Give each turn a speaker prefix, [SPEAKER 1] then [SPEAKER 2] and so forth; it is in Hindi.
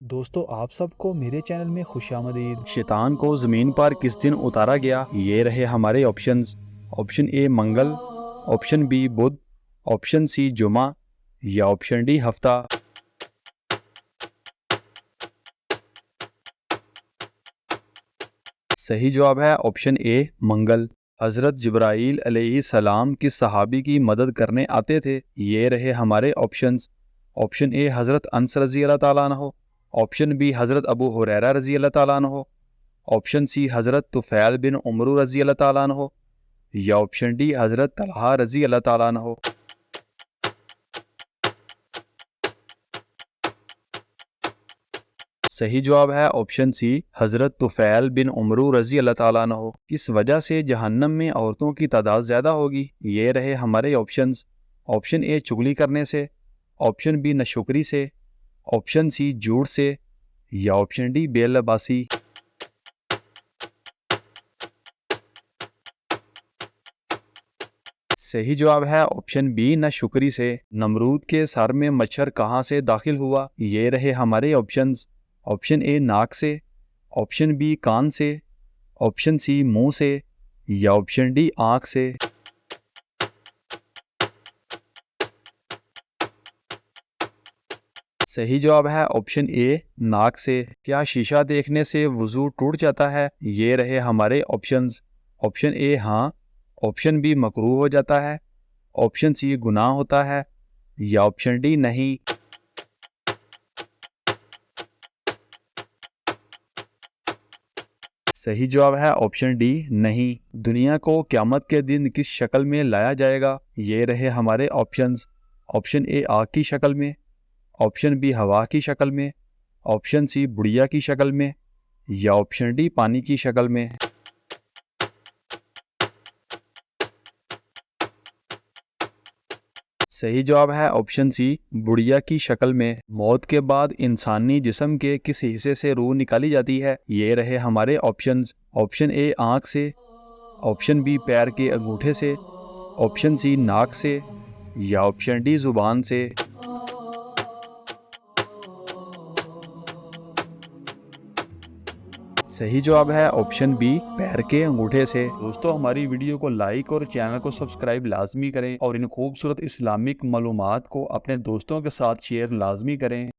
[SPEAKER 1] दोस्तों आप सबको मेरे चैनल में खुशामदीद।
[SPEAKER 2] शैतान को ज़मीन पर किस दिन उतारा गया? ये रहे हमारे options. Option A Mangal, option B Budh, option C Juma या ऑप्शन डी हफ्ता। सही जवाब है ऑप्शन ए मंगल। हज़रत जिब्राईल अलैहिस्सलाम किस सहाबी की मदद करने आते थे? ये रहे हमारे ऑप्शंस। ऑप्शन ए हज़रत अनस रज़ी अल्लाह ताला अन्हो, ऑप्शन बी हज़रत अबू हुरैरा रज़ी अल्लाह ताला अन्हो, ऑप्शन सी हज़रत तुफ़ैल बिन उमरू रज़ी अल्लाह ताला अन्हो या ऑप्शन डी हज़रत तलहा रज़ी अल्लाह ताला अन्हो। सही जवाब है ऑप्शन सी हज़रत तुफ़ैल बिन उमरू रज़ी अल्लाह ताला अन्हो। किस वजह से जहन्नम में औरतों की तादाद ज़्यादा होगी? ये रहे हमारे ऑप्शंस। ऑप्शन ए चुगली करने से, ऑप्शन बी नाशुक्री से, ऑप्शन सी झूठ से या ऑप्शन डी बेलबासी। सही जवाब है ऑप्शन बी नाशुक्री से। नमरूद के सर में मच्छर कहाँ से दाखिल हुआ? ये रहे हमारे ऑप्शंस। ऑप्शन ए नाक से, ऑप्शन बी कान से, ऑप्शन सी मुंह से या ऑप्शन डी आँख से। सही जवाब है ऑप्शन ए नाक से। क्या शीशा देखने से वुजू टूट जाता है? ये रहे हमारे ऑप्शंस। ऑप्शन ए हाँ, ऑप्शन बी मकरूह हो जाता है, ऑप्शन सी गुनाह होता है या ऑप्शन डी नहीं। सही जवाब है ऑप्शन डी नहीं। दुनिया को क़यामत के दिन किस शक्ल में लाया जाएगा? ये रहे हमारे ऑप्शंस। ऑप्शन ए आग की शक्ल में, ऑप्शन बी हवा की शक्ल में, ऑप्शन सी बुढ़िया की शक्ल में या ऑप्शन डी पानी की शक्ल में। सही जवाब है ऑप्शन सी बुढ़िया की शक्ल में। मौत के बाद इंसानी जिस्म के किस हिस्से से रूह निकाली जाती है? ये रहे हमारे ऑप्शंस। ऑप्शन ए आँख से, ऑप्शन बी पैर के अंगूठे से, ऑप्शन सी नाक से या ऑप्शन डी जुबान से। सही जवाब है ऑप्शन बी पैर के अंगूठे से। दोस्तों हमारी वीडियो को लाइक और चैनल को सब्सक्राइब लाजमी करें और इन खूबसूरत इस्लामिक मालूमात को अपने दोस्तों के साथ शेयर लाजमी करें।